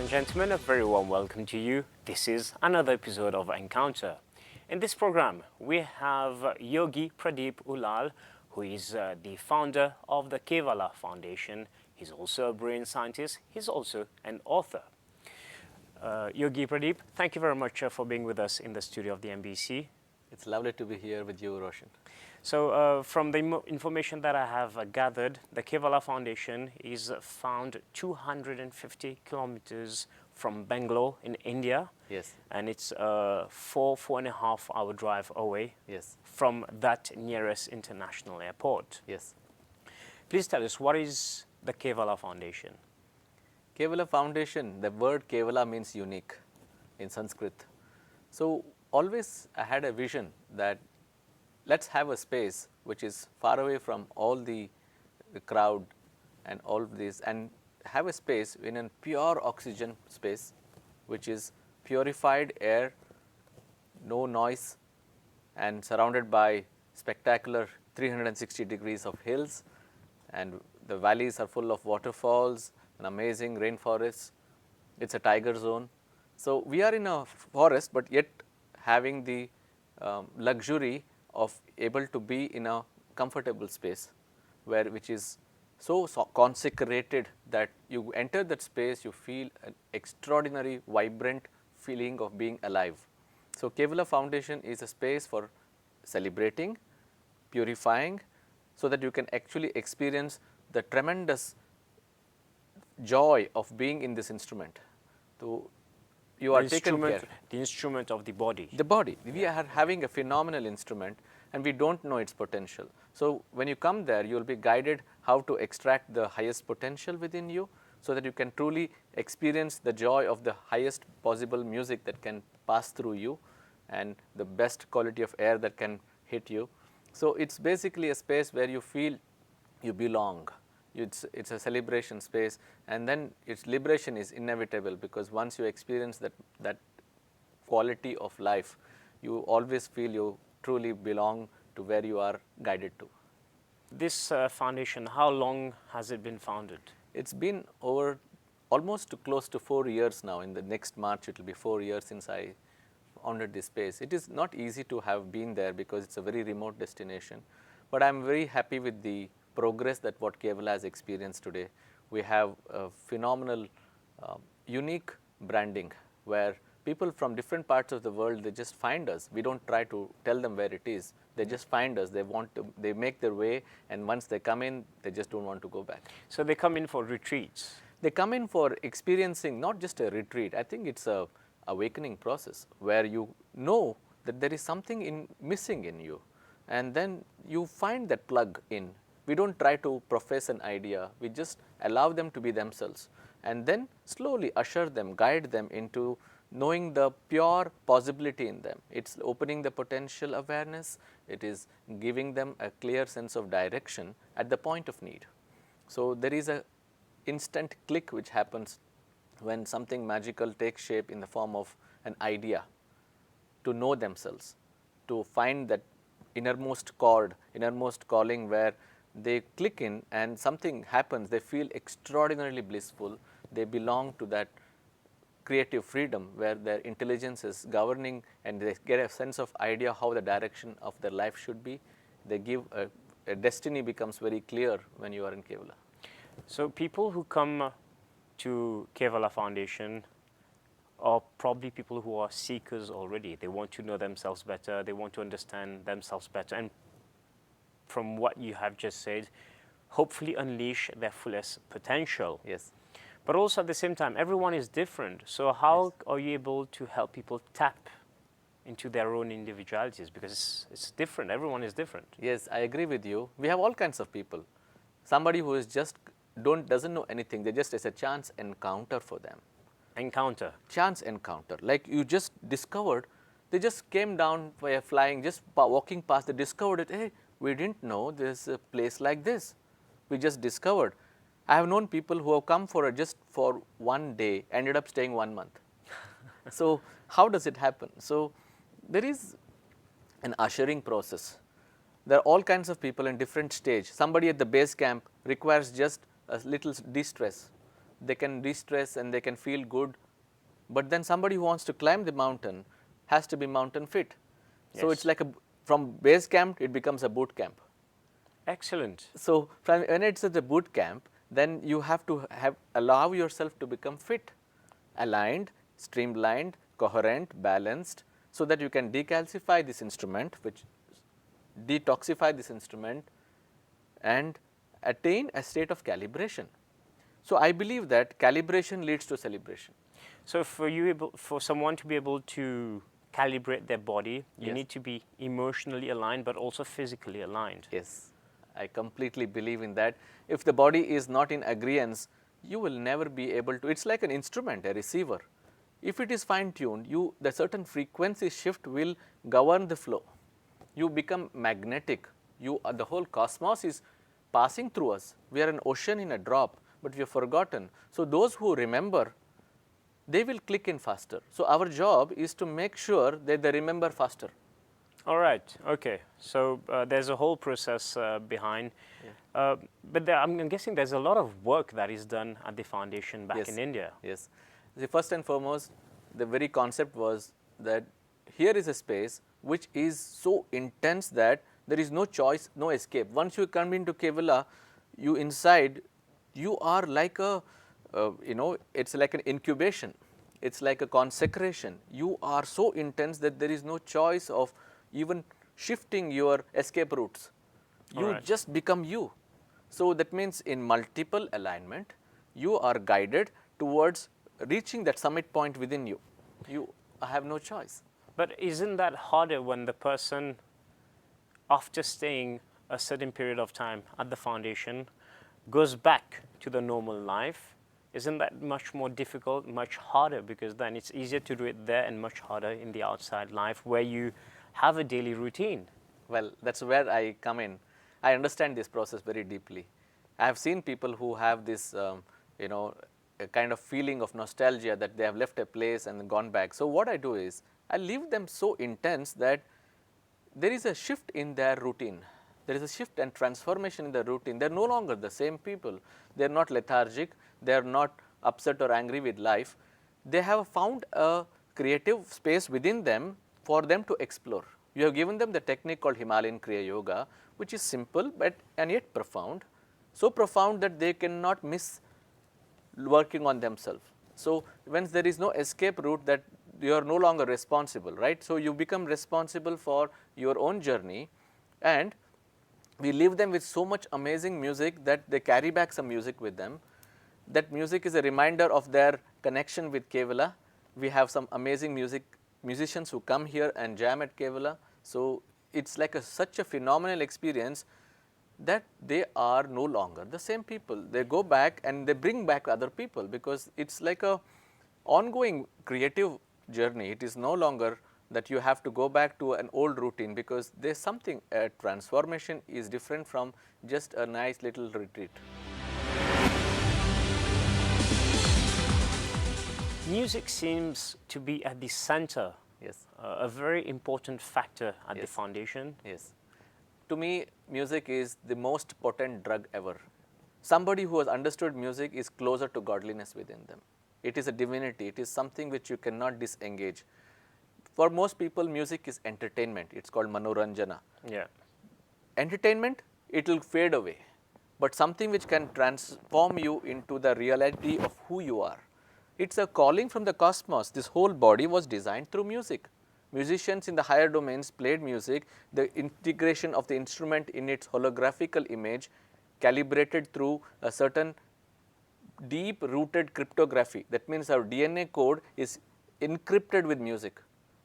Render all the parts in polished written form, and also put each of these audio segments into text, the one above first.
and gentlemen, a very warm welcome to you. This is another episode of Encounter. In this program, we have Yogi Pradeep Ullal, who is the founder of the Kevala Foundation. He's also a brain scientist. He's also an author. Yogi Pradeep, thank you very much for being with us in the studio of the MBC. It's lovely to be here with you, Roshan. So from the information that I have gathered, the Kevala Foundation is found 250 kilometers from Bangalore in India. Yes. And it's four and a half hour drive away Yes. from that nearest international airport. Yes. Please tell us, what is the Kevala Foundation? Kevala Foundation, the word Kevala means unique in Sanskrit. So always I had a vision that let's have a space which is far away from all the crowd and all of this, and have a space in a pure oxygen space, which is purified air, no noise, and surrounded by spectacular 360 degrees of hills, and the valleys are full of waterfalls, an amazing rainforest. It's a tiger zone. So we are in a forest, but yet having the luxury of able to be in a comfortable space which is so consecrated that you enter that space, you feel an extraordinary vibrant feeling of being alive. So Kevala Foundation is a space for celebrating, purifying, so that you can actually experience the tremendous joy of being in this instrument. So you are taken care. The instrument of the body. The body. We are having a phenomenal instrument and we don't know its potential. So when you come there, you will be guided how to extract the highest potential within you, so that you can truly experience the joy of the highest possible music that can pass through you and the best quality of air that can hit you. So it's basically a space where you feel you belong. It's a celebration space, and then its liberation is inevitable, because once you experience that quality of life, you always feel you truly belong to where you are guided to. This foundation, how long has it been founded? It's been over almost close to 4 years now. In the next March, it will be 4 years since I founded this space. It is not easy to have been there because it's a very remote destination, but I'm very happy with the progress that what Kevala has experienced today. We have a phenomenal, unique branding where people from different parts of the world, they just find us. We don't try to tell them where it is. They just find us. They make their way, and once they come in, they just don't want to go back. So they come in for retreats? They come in for experiencing not just a retreat. I think it's a awakening process where you know that there is something missing in you, and then you find that plug in. We don't try to profess an idea, we just allow them to be themselves, and then slowly usher them, guide them into knowing the pure possibility in them. It's opening the potential awareness, it is giving them a clear sense of direction at the point of need. So there is an instant click which happens when something magical takes shape in the form of an idea, to know themselves, to find that innermost chord, innermost calling where they click in and something happens, they feel extraordinarily blissful, they belong to that creative freedom where their intelligence is governing, and they get a sense of idea how the direction of their life should be. They give a destiny becomes very clear when you are in Kevala. So people who come to Kevala Foundation are probably people who are seekers already. They want to know themselves better, they want to understand themselves better, and from what you have just said, hopefully unleash their fullest potential. Yes. But also at the same time, everyone is different. So how are you able to help people tap into their own individualities? Because it's different, everyone is different. Yes, I agree with you. We have all kinds of people. Somebody who is just doesn't know anything, they just, it's a chance encounter for them. Encounter. Chance encounter. Like you just discovered, they just came down by flying, just walking past, they discovered it. Hey, we didn't know there's a place like this. We just discovered. I have known people who have come for just for one day, ended up staying 1 month. So how does it happen? So there is an ushering process. There are all kinds of people in different stage. Somebody at the base camp requires just a little de-stress. they can de-stress and they can feel good. But then somebody who wants to climb the mountain has to be mountain fit. So it's Yes. like from base camp, it becomes a boot camp. Excellent. So when it's at the boot camp, then you have to allow yourself to become fit, aligned, streamlined, coherent, balanced, so that you can decalcify this instrument, which detoxify this instrument, and attain a state of calibration. So I believe that calibration leads to celebration. So for someone to be able to calibrate their body, you Yes. need to be emotionally aligned, but also physically aligned. Yes, I completely believe in that. If the body is not in agreeance, you will never be able to. It's like an instrument, a receiver. If it is fine tuned, the certain frequency shift will govern the flow. You become magnetic. The whole cosmos is passing through us. We are an ocean in a drop, but we have forgotten. So those who remember, they will click in faster. So our job is to make sure that they remember faster. All right. Okay. So there's a whole process behind, but I'm guessing there's a lot of work that is done at the foundation back Yes. in India. Yes. The first and foremost, the very concept was that here is a space which is so intense that there is no choice, no escape. Once you come into Kevala, you are like it's like an incubation. It's like a consecration. You are so intense that there is no choice of even shifting your escape routes. You Alright. just become you. So that means in multiple alignment, you are guided towards reaching that summit point within you. You have no choice. But isn't that harder when the person, after staying a certain period of time at the foundation, goes back to the normal life? Isn't that much more difficult, much harder? Because then it's easier to do it there and much harder in the outside life where you have a daily routine. Well, that's where I come in. I understand this process very deeply. I have seen people who have this, a kind of feeling of nostalgia that they have left a place and gone back. So what I do is, I leave them so intense that there is a shift in their routine. There is a shift and transformation in the routine. They are no longer the same people. They are not lethargic. They are not upset or angry with life. They have found a creative space within them for them to explore. You have given them the technique called Himalayan Kriya Yoga, which is simple and yet profound. So profound that they cannot miss working on themselves. So when there is no escape route, that you are no longer responsible, right? So you become responsible for your own journey, and we leave them with so much amazing music that they carry back some music with them. That music is a reminder of their connection with Kevala. We have some amazing musicians who come here and jam at Kevala. So it's like such a phenomenal experience that they are no longer the same people. They go back and they bring back other people, because it's like a ongoing creative journey. It is no longer that you have to go back to an old routine, because there's something, a transformation is different from just a nice little retreat. Music seems to be at the center, Yes. a very important factor at the Yes. foundation. Yes. To me, music is the most potent drug ever. Somebody who has understood music is closer to godliness within them. It is a divinity. It is something which you cannot disengage. For most people, music is entertainment. It's called manoranjana. Yeah. Entertainment, it will fade away, but something which can transform you into the reality of who you are. It's a calling from the cosmos. This whole body was designed through music. Musicians in the higher domains played music. The integration of the instrument in its holographical image, calibrated through a certain deep rooted cryptography. That means our DNA code is encrypted with music.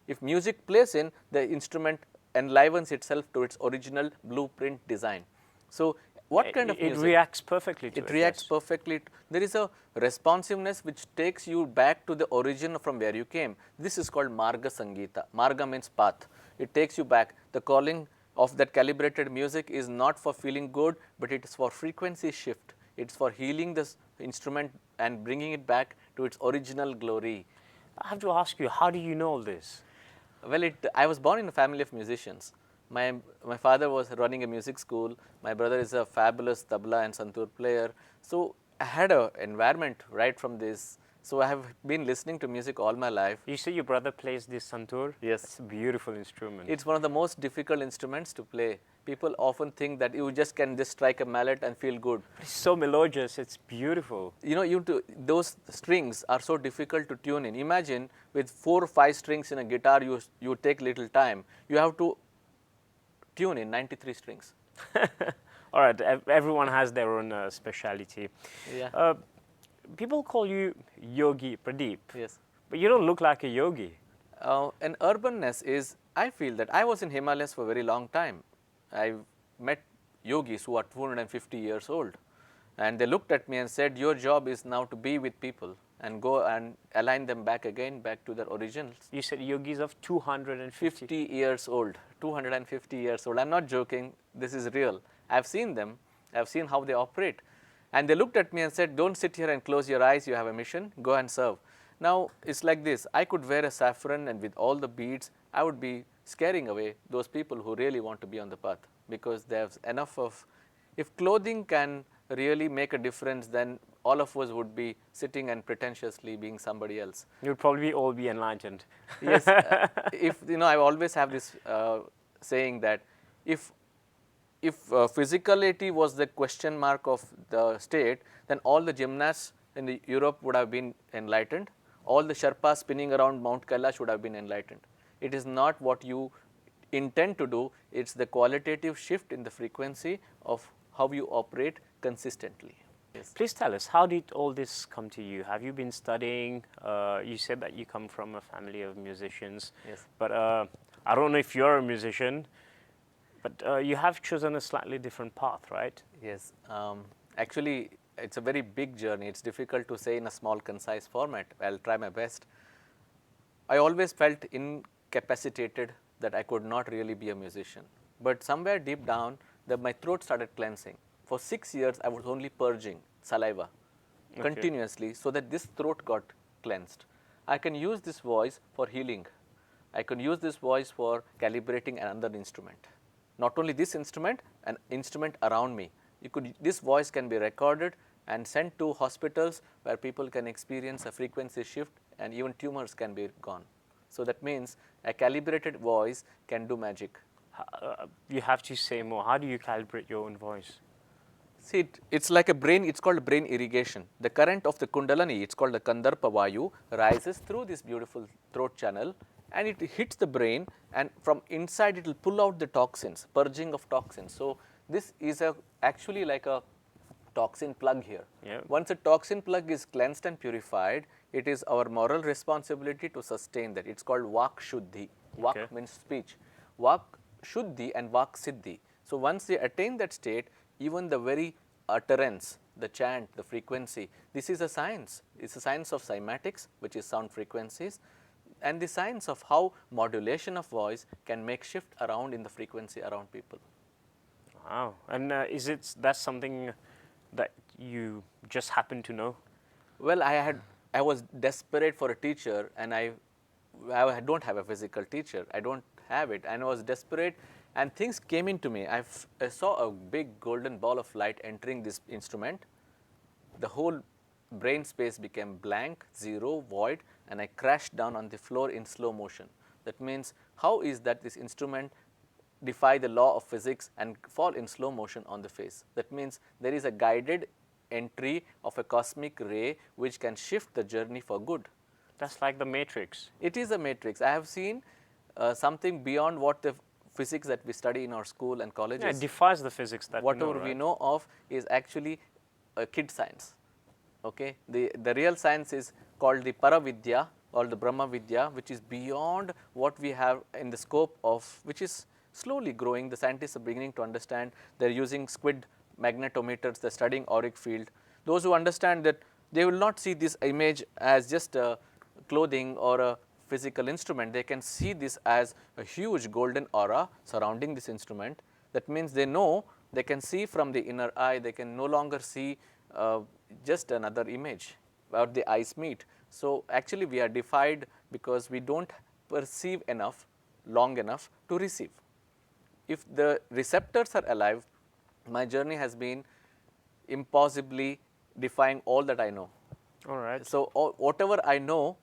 If music plays in, the instrument enlivens itself to its original blueprint design. So what kind of music? It reacts perfectly to it. It reacts yes. perfectly. There is a responsiveness which takes you back to the origin from where you came. This is called Marga Sangeeta. Marga means path. It takes you back. The calling of that calibrated music is not for feeling good, but it is for frequency shift. It's for healing this instrument and bringing it back to its original glory. I have to ask you, how do you know all this? Well, I was born in a family of musicians. My father was running a music school. My brother is a fabulous tabla and santoor player. So I had an environment right from this. So I have been listening to music all my life. You say your brother plays this santoor? Yes. It's a beautiful instrument. It's one of the most difficult instruments to play. People often think that you just can just strike a mallet and feel good. It's so melodious, it's beautiful. You know, those strings are so difficult to tune in. Imagine with 4 or 5 strings in a guitar, you take little time. You have to tune in 93 strings. All right, everyone has their own speciality. Yeah. People call you Yogi Pradeep. Yes. But you don't look like a yogi. An urbanness is, I feel that I was in Himalayas for a very long time. I met yogis who are 250 years old, and they looked at me and said, your job is now to be with people and go and align them back again, back to their originals. You said yogis of 250. 50 years old, 250 years old. I'm not joking, this is real. I've seen them, I've seen how they operate. And they looked at me and said, don't sit here and close your eyes, you have a mission, go and serve. Now, it's like this, I could wear a saffron and with all the beads, I would be scaring away those people who really want to be on the path, because there's enough of, if clothing can really make a difference, then all of us would be sitting and pretentiously being somebody else. You'd probably all be enlightened. Yes, if, you know, I always have this saying that if physicality was the question mark of the state, then all the gymnasts in Europe would have been enlightened. All the Sherpas spinning around Mount Kailash would have been enlightened. It is not what you intend to do, it's the qualitative shift in the frequency of how you operate consistently. Yes. Please tell us, how did all this come to you? Have you been studying? You said that you come from a family of musicians. Yes. But I don't know if you're a musician, but you have chosen a slightly different path, right? Yes. Actually, it's a very big journey. It's difficult to say in a small, concise format. I'll try my best. I always felt incapacitated that I could not really be a musician. But somewhere deep down, my throat started cleansing. For 6 years, I was only purging saliva continuously so that this throat got cleansed. I can use this voice for healing. I can use this voice for calibrating another instrument. Not only this instrument, an instrument around me. This voice can be recorded and sent to hospitals where people can experience a frequency shift and even tumors can be gone. So that means a calibrated voice can do magic. You have to say more. How do you calibrate your own voice? See, it's like a brain, it's called brain irrigation. The current of the Kundalini, it's called the Kandarpa Vayu, rises through this beautiful throat channel and it hits the brain, and from inside it will pull out the toxins, purging of toxins. So this is actually like a toxin plug here. Yeah. Once a toxin plug is cleansed and purified, it is our moral responsibility to sustain that. It's called Vak Shuddhi. Vak means speech. Vak Shuddhi and Vak Siddhi. So once they attain that state, even the very utterance, the chant, the frequency, this is a science. It's a science of cymatics, which is sound frequencies, and the science of how modulation of voice can make shift around in the frequency around people. Wow. And that's something that you just happen to know? Well, I was desperate for a teacher, and I don't have a physical teacher. I don't have it, and I was desperate, and things came into me. I saw a big golden ball of light entering this instrument. The whole brain space became blank, zero, void, and I crashed down on the floor in slow motion. That means, how is that this instrument defy the law of physics and fall in slow motion on the face? That means there is a guided entry of a cosmic ray which can shift the journey for good. That's like the matrix. It is a matrix. I have seen something beyond what the physics that we study in our school and colleges. Yeah, it defies the physics that whatever we we know of is actually a kid science. Okay, the real science is called the Paravidya or the Brahma Vidya, which is beyond what we have in the scope of, which is slowly growing. The scientists are beginning to understand. They're using squid magnetometers, they're studying Auric Field. Those who understand that, they will not see this image as just a clothing or a physical instrument. They can see this as a huge golden aura surrounding this instrument. That means they know, they can see from the inner eye, they can no longer see just another image or the eyes meet. So actually we are defied because we don't perceive enough, long enough to receive. If the receptors are alive, my journey has been impossibly defying all that I know. All right. So, whatever I know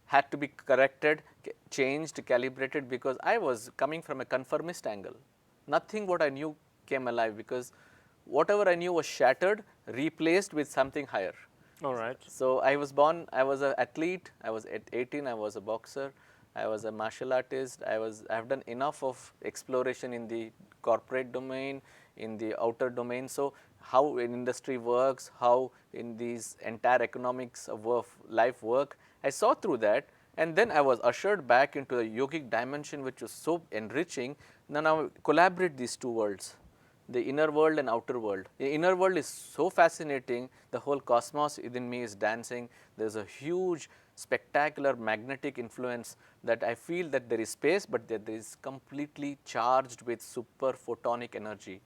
had to be corrected, changed, calibrated, because I was coming from a conformist angle. Nothing what I knew came alive, because whatever I knew was shattered, replaced with something higher. All right. So, I was born, I was an athlete, I was at 18, I was a boxer, I was a martial artist, I have done enough of exploration in the corporate domain, in the outer domain. So, how an industry works, how in these entire economics of life work, I saw through that, and then I was ushered back into the yogic dimension, which was so enriching. Now collaborate these two worlds, the inner world and outer world. The inner world is so fascinating, the whole cosmos within me is dancing. There is a huge spectacular magnetic influence that I feel that there is space, but that there is completely charged with super photonic energy.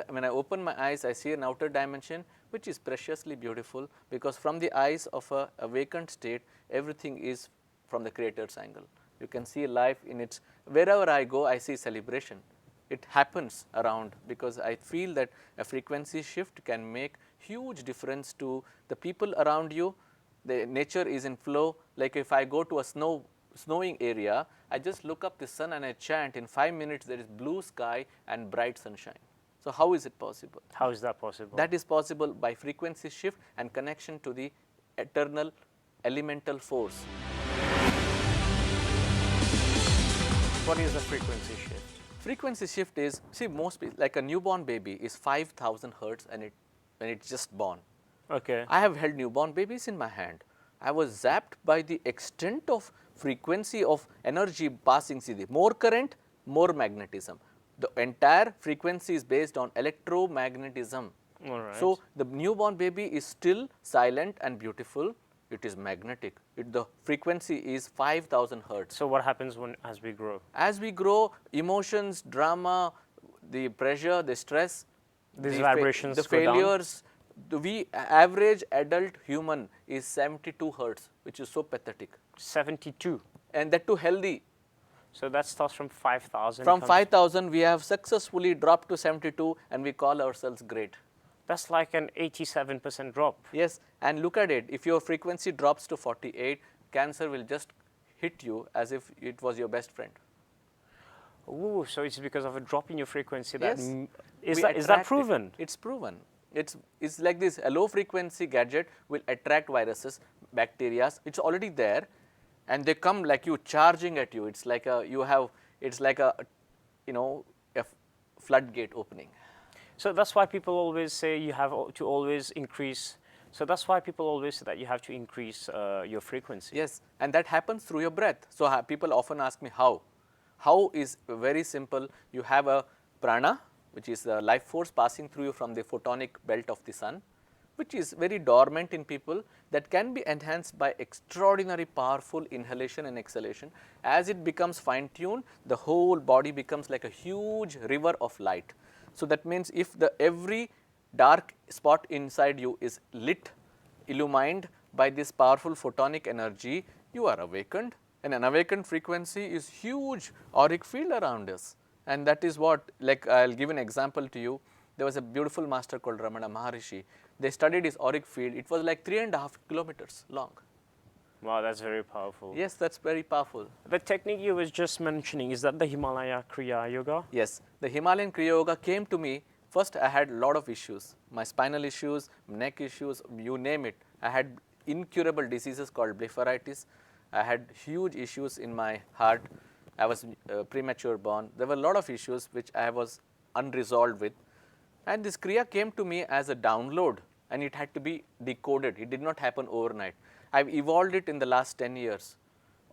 When I open my eyes, I see an outer dimension which is preciously beautiful, because from the eyes of a awakened state, everything is from the creator's angle. You can see life in its, wherever I go, I see celebration. It happens around, because I feel that a frequency shift can make huge difference to the people around you. The nature is in flow. Like if I go to a snowing area, I just look up the sun and I chant, in 5 minutes there is blue sky and bright sunshine. So, how is it possible? How is that possible? That is possible by frequency shift and connection to the eternal elemental force. What is the frequency shift? Frequency shift is, see, most people, like a newborn baby is 5,000 hertz and when it's just born. Okay. I have held newborn babies in my hand. I was zapped by the extent of frequency of energy passing. See, the more current, more magnetism. The entire frequency is based on electromagnetism. All right. So, the newborn baby is still silent and beautiful. It is magnetic. The frequency is 5,000 hertz. So what happens as we grow? As we grow, emotions, drama, the pressure, the stress, These vibrations the go down? failures, the average adult human is 72 hertz, which is so pathetic. 72. And that too healthy. So that starts from 5,000. From 5,000, we have successfully dropped to 72 and we call ourselves great. That's like an 87% drop. Yes, and look at it. If your frequency drops to 48, cancer will just hit you as if it was your best friend. Ooh, so it's because of a drop in your frequency Yes. is that proven? It's proven. It's like this, a low frequency gadget will attract viruses, bacteria, it's already there, and they come like you, charging at you. It's like a, it's like a, a floodgate opening. So that's why people always say you have to always increase. So that's why people always say that you have to increase your frequency. Yes, and that happens through your breath. So people often ask me how. How is very simple. You have a prana, which is the life force passing through you from the photonic belt of the sun, which is very dormant in people, that can be enhanced by extraordinary powerful inhalation and exhalation. As it becomes fine tuned, the whole body becomes like a huge river of light. So that means if every dark spot inside you is lit, illumined by this powerful photonic energy, you are awakened, and an awakened frequency is huge auric field around us. And that is what, like I will give an example to you. There was a beautiful master called Ramana Maharishi. They studied his auric field. It was like 3.5 kilometers long. Wow, that's very powerful. Yes, that's very powerful. The technique you was just mentioning, is that the Himalayan Kriya Yoga? Yes, the Himalayan Kriya Yoga came to me. First, I had a lot of issues, my spinal issues, neck issues, you name it. I had incurable diseases called blepharitis. I had huge issues in my heart. I was premature born. There were a lot of issues which I was unresolved with. And this Kriya came to me as a download, and it had to be decoded. It did not happen overnight. I've evolved it in the last 10 years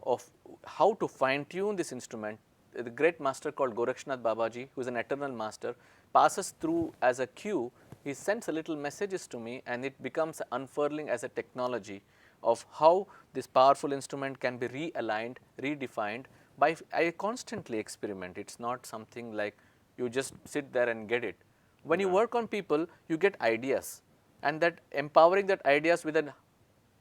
of how to fine tune this instrument. The great master called Gorakshnath Babaji, who is an eternal master, passes through as a cue. He sends a little messages to me, and it becomes unfurling as a technology of how this powerful instrument can be realigned, redefined. I constantly experiment. It's not something like you just sit there and get it. When you work on people, you get ideas, and that empowering that ideas with an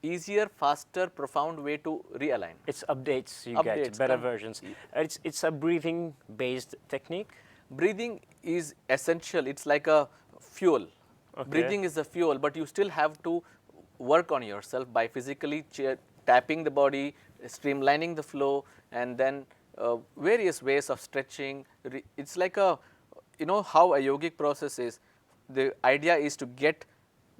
easier, faster, profound way to realign. It's updates you get, better versions. It's a breathing based technique? Breathing is essential. It's like a fuel. Okay. Breathing is the fuel, but you still have to work on yourself by physically tapping the body, streamlining the flow, and then various ways of stretching. It's like a, you know how a yogic process is. The idea is to get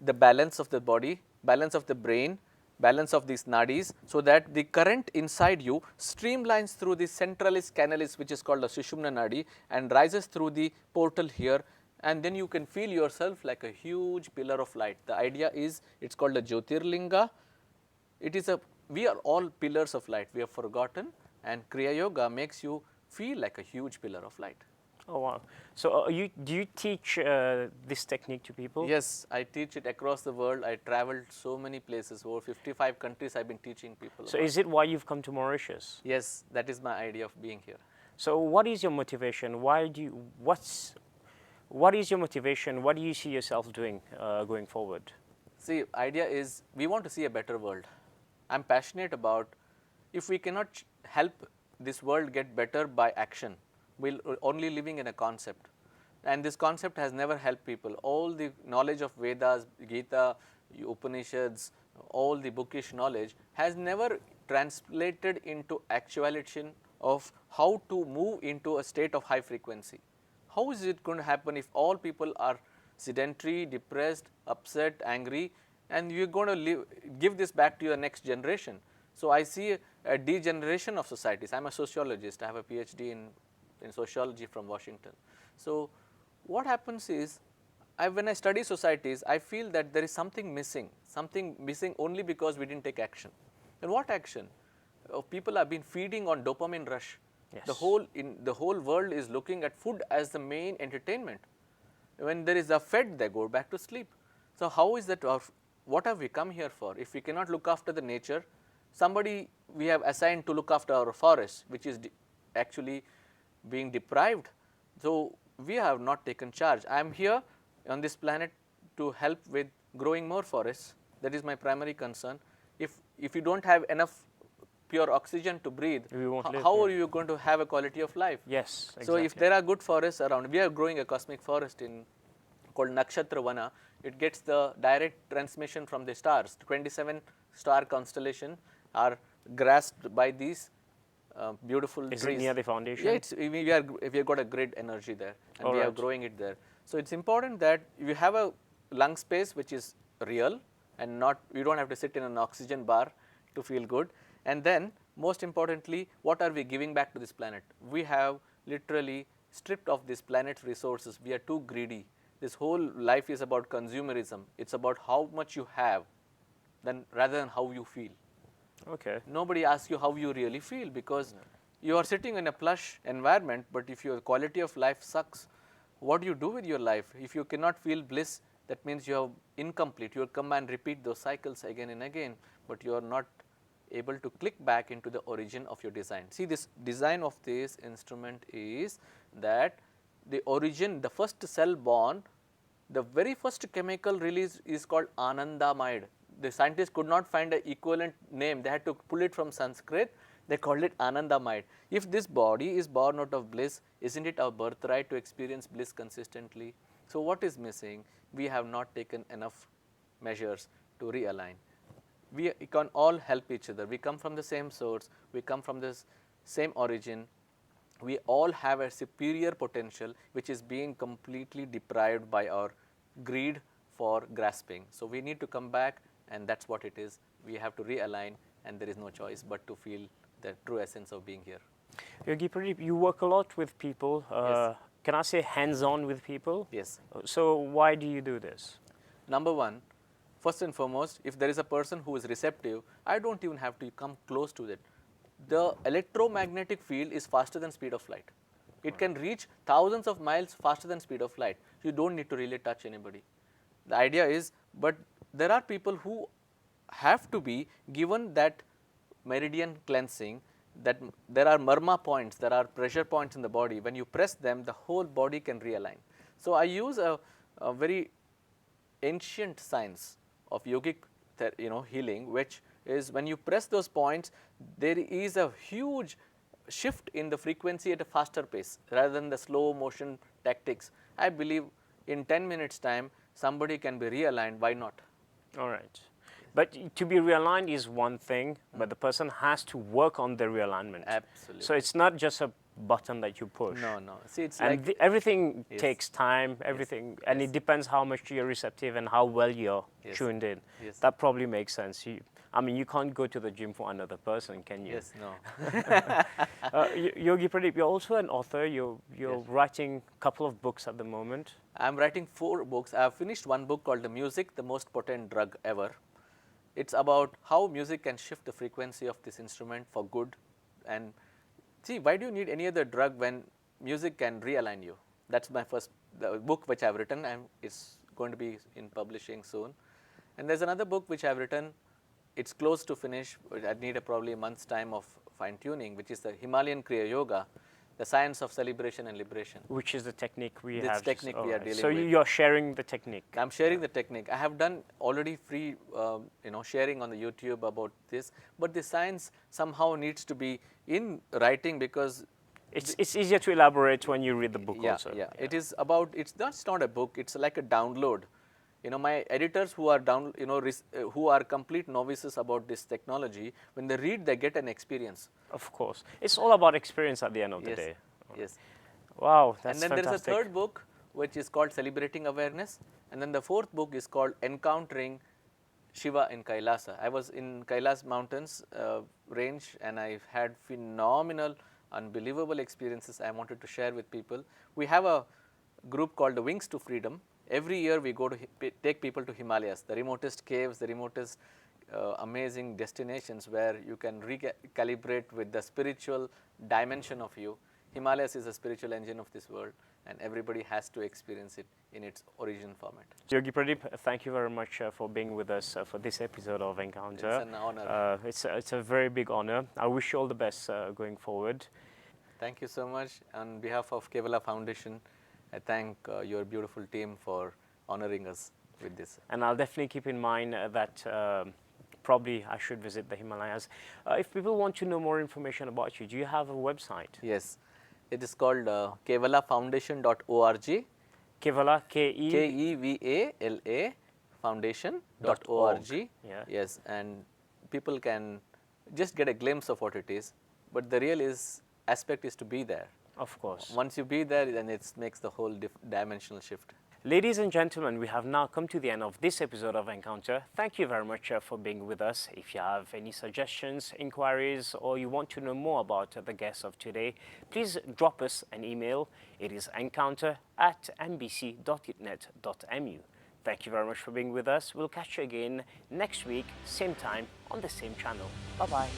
the balance of the body, balance of the brain, balance of these nadis, so that the current inside you streamlines through the centralis canalis, which is called the Sushumna nadi, and rises through the portal here, and then you can feel yourself like a huge pillar of light. The idea is, it's called a Jyotirlinga. It is a, we are all pillars of light, we have forgotten, and Kriya Yoga makes you feel like a huge pillar of light. Oh wow! So do you teach this technique to people? Yes, I teach it across the world. I traveled so many places, over 55 countries I've been teaching people. So is it why you've come to Mauritius? Yes, that is my idea of being here. So what is your motivation? What is your motivation? What do you see yourself doing going forward? See, idea is we want to see a better world. I'm passionate about, if we cannot help this world get better by action, we're only living in a concept. And this concept has never helped people. All the knowledge of Vedas, Gita, Upanishads, all the bookish knowledge has never translated into actualization of how to move into a state of high frequency. How is it going to happen if all people are sedentary, depressed, upset, angry, and you're going to give this back to your next generation? So I see a degeneration of societies. I'm a sociologist. I have a PhD in sociology from Washington. So what happens is, when I study societies, I feel that there is something missing only because we didn't take action. And what action? People have been feeding on dopamine rush. Yes. The whole world is looking at food as the main entertainment. When there is a fed, they go back to sleep. So how is that? What have we come here for? If we cannot look after the nature, somebody we have assigned to look after our forest, which is actually being deprived. So we have not taken charge. I am here on this planet to help with growing more forests. That is my primary concern. If you don't have enough pure oxygen to breathe, how are you going to have a quality of life? Yes, exactly. So if there are good forests around, we are growing a cosmic forest called Nakshatra Vana. It gets the direct transmission from the stars. 27 star constellation are grasped by these beautiful trees. Is it near the foundation? Yeah, we have got a grid energy there, and we are growing it there. So it's important that you have a lung space which is real, and you don't have to sit in an oxygen bar to feel good. And then most importantly, what are we giving back to this planet? We have literally stripped of this planet's resources. We are too greedy. This whole life is about consumerism. It's about how much you have rather than how you feel. Okay. Nobody asks you how you really feel, because you are sitting in a plush environment, but if your quality of life sucks, what do you do with your life? If you cannot feel bliss, that means you are incomplete. You will come and repeat those cycles again and again, but you are not able to click back into the origin of your design. See, this design of this instrument is that the origin, the first cell born, the very first chemical release is called Anandamide. The scientists could not find an equivalent name. They had to pull it from Sanskrit. They called it Anandamide. If this body is born out of bliss, isn't it our birthright to experience bliss consistently? So what is missing? We have not taken enough measures to realign. We can all help each other. We come from the same source. We come from this same origin. We all have a superior potential which is being completely deprived by our greed for grasping. So we need to come back, and that's what it is. We have to realign, and there is no choice but to feel the true essence of being here. Yogi Pradeep, you work a lot with people. Yes. Can I say hands-on with people? Yes. So why do you do this? Number one, first and foremost, if there is a person who is receptive, I don't even have to come close to it. The electromagnetic field is faster than speed of light. It can reach thousands of miles faster than speed of light. You don't need to really touch anybody. The idea is, but there are people who have to be given that meridian cleansing, that there are marma points, there are pressure points in the body. When you press them, the whole body can realign. So I use a very ancient science of yogic healing, which is when you press those points, there is a huge shift in the frequency at a faster pace rather than the slow motion tactics. I believe in 10 minutes time, somebody can be realigned. Why not? All right. But to be realigned is one thing, but the person has to work on the realignment. Absolutely. So it's not just a button that you push. No, no. See, it's And like everything Yes. takes time, everything, and Yes. it depends how much you're receptive and how well you're Yes. tuned in. Yes. That probably makes sense. I mean, you can't go to the gym for another person, can you? yes, no. Yogi Pradeep, you're also an author. You're Yes. writing a couple of books at the moment. I'm writing 4 books. I have finished one book called The Music, the Most Potent Drug Ever. It's about how music can shift the frequency of this instrument for good. And see, why do you need any other drug when music can realign you? That's my first the book which I've written, and it's going to be in publishing soon. And there's another book which I've written. It's close to finish. I need probably a month's time of fine tuning, which is the Himalayan Kriya Yoga, the science of celebration and liberation. Which is the technique we This have. technique we are Alright. dealing So with. you're sharing the technique. I'm sharing the technique. I have done already free, sharing on the YouTube about this, but the science somehow needs to be in writing because It's easier to elaborate when you read the book yeah, also. yeah, it is about. It's not a book. It's like a download. My editors who are who are complete novices about this technology, when they read, they get an experience. Of course. It's all about experience at the end of the Yes, day. yes. Wow, that's And then there is a fantastic. third book which is called Celebrating Awareness, and then the fourth book is called Encountering Shiva in Kailasa. I was in Kailas mountains range, and I've had phenomenal, unbelievable experiences I wanted to share with people. We have a group called the Wings to Freedom. Every year we go to take people to Himalayas, the remotest caves, the remotest amazing destinations where you can recalibrate with the spiritual dimension of you. Himalayas is a spiritual engine of this world, and everybody has to experience it in its origin format. Yogi Pradeep, thank you very much for being with us for this episode of Encounter. It's an honor. It's a very big honor. I wish you all the best going forward. Thank you so much. On behalf of Kevala Foundation, I thank your beautiful team for honoring us with this. And I'll definitely keep in mind that probably I should visit the Himalayas. If people want to know more information about you, do you have a website? Yes, it is called kevalafoundation.org. Kevala, Kevala foundation.org. Yeah. Yes, and people can just get a glimpse of what it is, but the real aspect is to be there. Of course. Once you be there, then it makes the whole dimensional shift. Ladies and gentlemen, we have now come to the end of this episode of Encounter. Thank you very much for being with us. If you have any suggestions, inquiries, or you want to know more about the guests of today, please drop us an email. It is encounter@mbc.net.mu. Thank you very much for being with us. We'll catch you again next week, same time, on the same channel. Bye-bye.